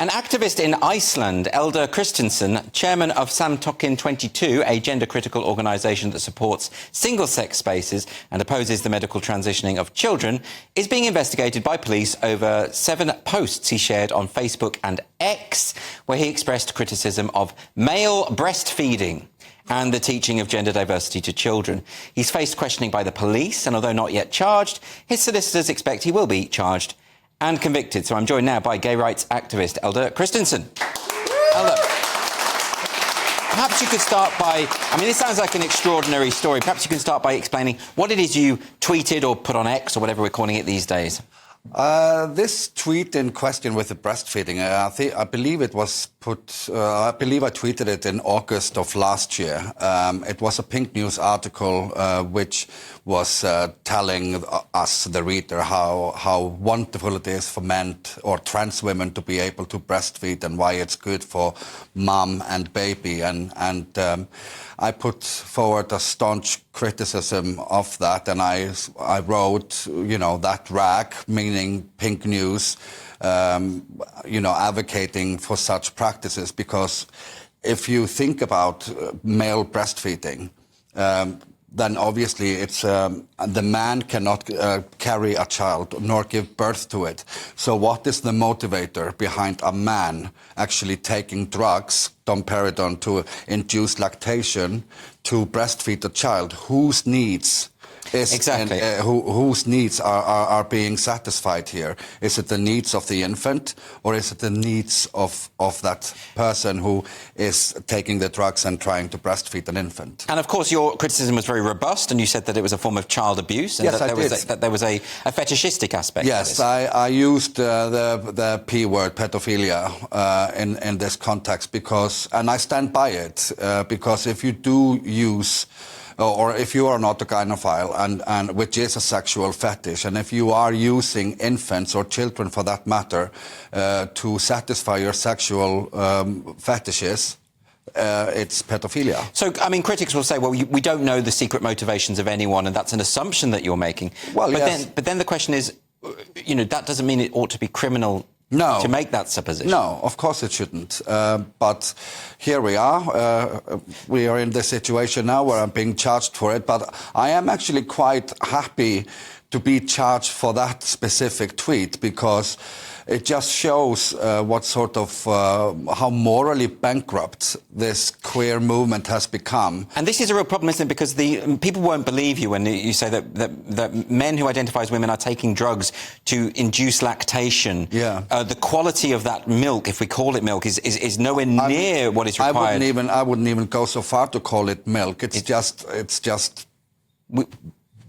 An activist in Iceland, Eldur Kristinsson, chairman of Samtökin 22, a gender-critical organisation that supports single-sex spaces and opposes the medical transitioning of children, is being investigated by police over 7 posts he shared on Facebook and X, where he expressed criticism of male breastfeeding and the teaching of gender diversity to children. He's faced questioning by the police, and although not yet charged, his solicitors expect he will be charged and convicted. So I'm joined now by gay rights activist Eldur Kristinsson. Eldur, perhaps you could start by, this sounds like an extraordinary story. Perhaps you can start by explaining what it is you tweeted or put on X or whatever we're calling it these days. This tweet in question with the breastfeeding, I believe it was put, I believe I tweeted it in August of last year. It was a Pink News article which was telling us, the reader, how wonderful it is for men or trans women to be able to breastfeed and why it's good for mom and baby. And I put forward a staunch criticism of that, and I wrote, that rag, meaning Pink News, advocating for such practices, because if you think about male breastfeeding, then obviously it's the man cannot carry a child nor give birth to it. So what is the motivator behind a man actually taking drugs, domperidone, to induce lactation, to breastfeed a child? Whose needs exactly whose needs are being satisfied here? Is it the needs of the infant, or is it the needs of that person who is taking the drugs and trying to breastfeed an infant? And of course your criticism was very robust, and you said that it was a form of child abuse, and yes, that there was a fetishistic aspect. Yes, I used the P word, pedophilia, in this context, and I stand by it, because if you do use, or if you are not a gynophile, and which is a sexual fetish, and if you are using infants or children for that matter to satisfy your sexual fetishes, it's pedophilia. So, critics will say, well, we don't know the secret motivations of anyone, and that's an assumption that you're making. Well, yes. But then the question is, that doesn't mean it ought to be criminal. No. To make that supposition. No, of course it shouldn't. But here we are. We are in this situation now where I'm being charged for it. But I am actually quite happy to be charged for that specific tweet, because it just shows what sort of how morally bankrupt this queer movement has become. And this is a real problem, isn't it? Because people won't believe you when you say that men who identify as women are taking drugs to induce lactation. Yeah. The quality of that milk, if we call it milk, is nowhere near what is required. I wouldn't even go so far to call it milk. It's just.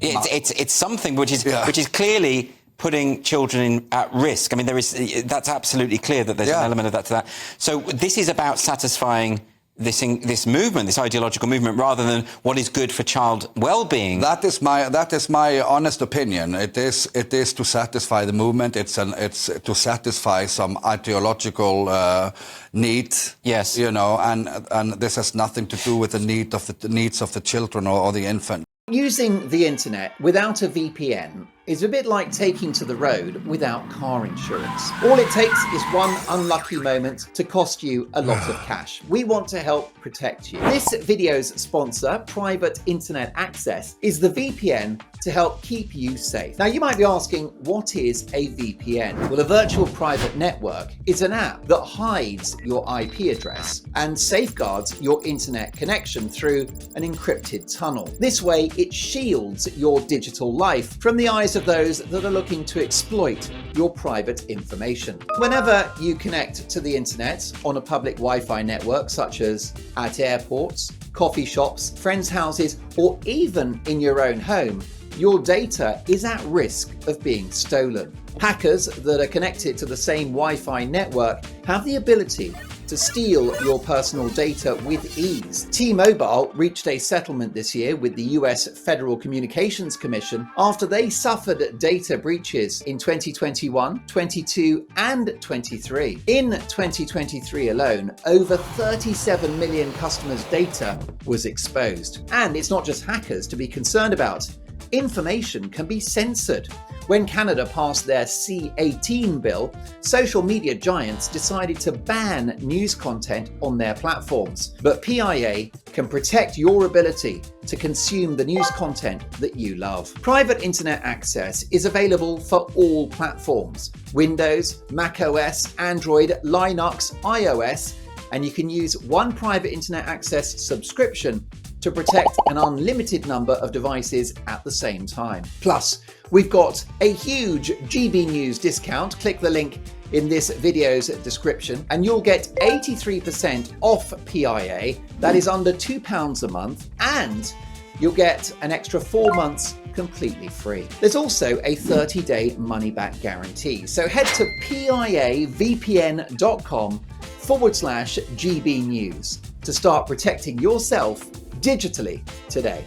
It's something which is clearly putting children at risk. That's absolutely clear that there's an element of that to that. So this is about satisfying this movement, this ideological movement, rather than what is good for child well-being. That is my honest opinion. It is to satisfy the movement. It's to satisfy some ideological need. Yes. And this has nothing to do with the needs of the children or the infant. Using the internet without a VPN is a bit like taking to the road without car insurance. All it takes is one unlucky moment to cost you a lot of cash. We want to help protect you. This video's sponsor, Private Internet Access, is the VPN to help keep you safe. Now you might be asking, what is a VPN? Well, a virtual private network is an app that hides your IP address and safeguards your internet connection through an encrypted tunnel. This way, it shields your digital life from the eyes of those that are looking to exploit your private information. Whenever you connect to the internet on a public Wi-Fi network, such as at airports, coffee shops, friends' houses, or even in your own home, your data is at risk of being stolen. Hackers that are connected to the same Wi-Fi network have the ability to steal your personal data with ease. T-Mobile reached a settlement this year with the US Federal Communications Commission after they suffered data breaches in 2021, 22, and 23. In 2023 alone, over 37 million customers' data was exposed. And it's not just hackers to be concerned about. Information can be censored. When Canada passed their C-18 bill, social media giants decided to ban news content on their platforms. But PIA can protect your ability to consume the news content that you love. Private internet access is available for all platforms: Windows, macOS, Android, Linux, iOS, and you can use one private internet access subscription to protect an unlimited number of devices at the same time. Plus, we've got a huge GBNews discount. Click the link in this video's description and you'll get 83% off PIA. That is under £2 a month, and you'll get an extra 4 months completely free. There's also a 30-day money-back guarantee. So head to piavpn.com/GBNews to start protecting yourself digitally today.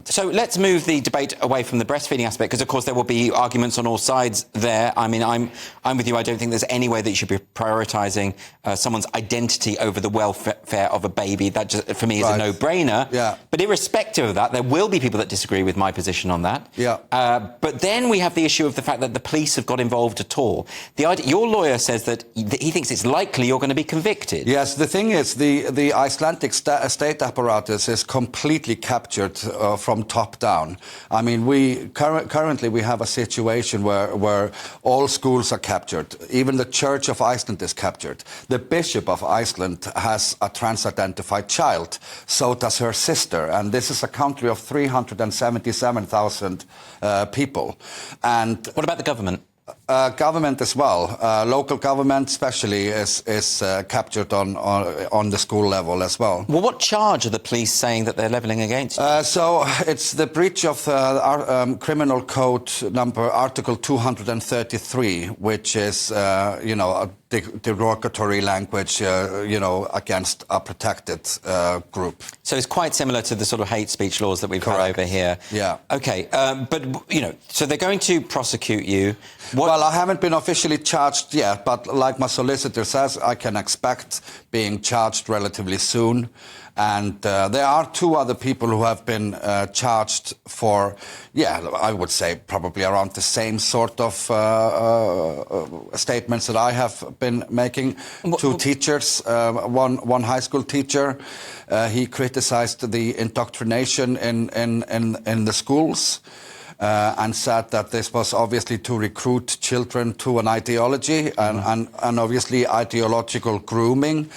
So let's move the debate away from the breastfeeding aspect, because of course there will be arguments on all sides there. I mean, I'm with you. I don't think there's any way that you should be prioritising someone's identity over the welfare of a baby. That just, for me, is a no-brainer. Yeah. But irrespective of that, there will be people that disagree with my position on that. Yeah. But then we have the issue of the fact that the police have got involved at all. Your lawyer says that he thinks it's likely you're going to be convicted. Yes, the thing is, the Icelandic state apparatus is completely captured from top down. I mean, currently we have a situation where all schools are captured. Even the Church of Iceland is captured. The Bishop of Iceland has a trans-identified child. So does her sister. And this is a country of 377,000 people. And what about the government? Government as well. Local government especially is captured on the school level as well. Well, what charge are the police saying that they're levelling against? So it's the breach of our criminal code number Article 233, which is, a derogatory language, against a protected group. So it's quite similar to the sort of hate speech laws that we've had over here. Yeah. Okay, but, so they're going to prosecute you. Well, I haven't been officially charged yet, but like my solicitor says, I can expect being charged relatively soon. And there are 2 other people who have been charged for, I would say probably around the same sort of statements that I have been making. 2 teachers, one high school teacher, he criticized the indoctrination in the schools. And said that this was obviously to recruit children to an ideology and obviously ideological grooming.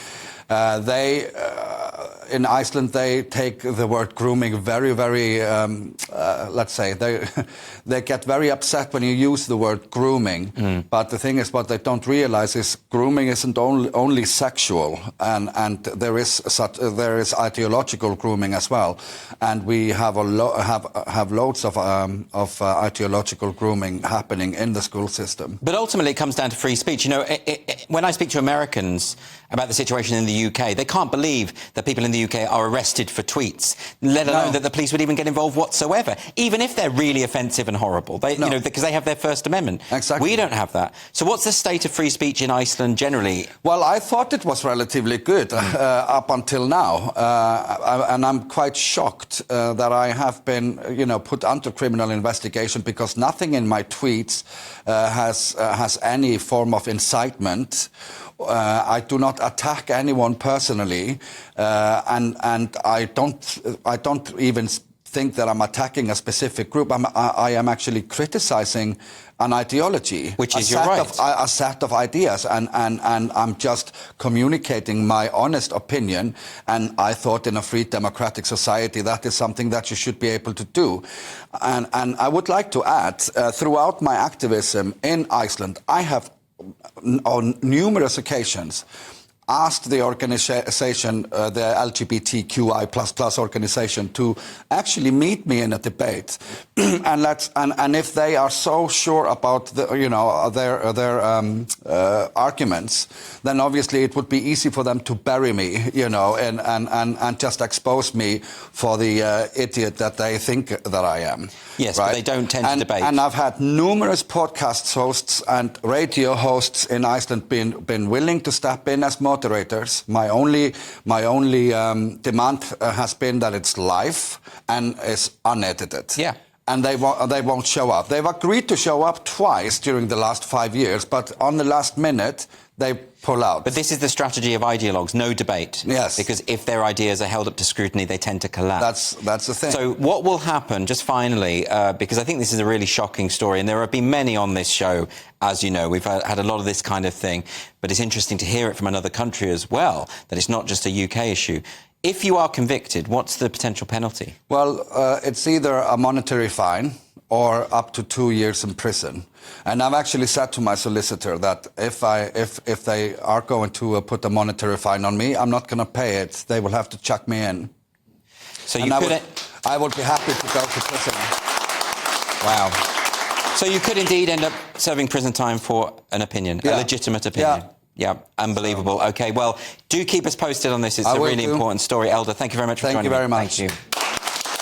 In Iceland, they take the word grooming very, very, let's say, they get very upset when you use the word grooming. But the thing is, what they don't realize is grooming isn't only sexual, and there is ideological grooming as well. And we have loads of ideological grooming happening in the school system. But ultimately, it comes down to free speech. When I speak to Americans about the situation in the UK, they can't believe that people in the UK are arrested for tweets, let alone that the police would even get involved whatsoever, even if they're really offensive and horrible. Because they have their First Amendment. Exactly. We don't have that. So what's the state of free speech in Iceland generally? Well, I thought it was relatively good up until now, and I'm quite shocked that I have been, put under criminal investigation because nothing in my tweets has any form of incitement. I do not attack anyone personally, and I don't even think that I'm attacking a specific group. I am actually criticizing an ideology, which is your right, a set of ideas, and I'm just communicating my honest opinion. And I thought in a free democratic society that is something that you should be able to do. And I would like to add, throughout my activism in Iceland, I have on numerous occasions asked the organization, the LGBTQI++ organization, to actually meet me in a debate, and if they are so sure about their arguments, then obviously it would be easy for them to bury me, and just expose me for the idiot that they think that I am. Yes, right? But they don't tend to debate. And I've had numerous podcast hosts and radio hosts in Iceland been willing to step in as moderators. My only demand has been that it's live and is unedited. Yeah. and they won't show up. They've agreed to show up twice during the last 5 years, but on the last minute, they pull out. But this is the strategy of ideologues, no debate. Yes. Because if their ideas are held up to scrutiny, they tend to collapse. That's the thing. So what will happen, just finally, because I think this is a really shocking story, and there have been many on this show, as you know, we've had a lot of this kind of thing, but it's interesting to hear it from another country as well, that it's not just a UK issue. If you are convicted, what's the potential penalty? Well, it's either a monetary fine or up to 2 years in prison. And I've actually said to my solicitor that if they are going to put a monetary fine on me, I'm not going to pay it. They will have to chuck me in. So and I would be happy to go to prison. Wow. So you could indeed end up serving prison time for an opinion, a legitimate opinion. Yeah, unbelievable. OK, well, do keep us posted on this. It's a really important story. Eldur, thank you very much for joining me. Thank you very much. Thank you.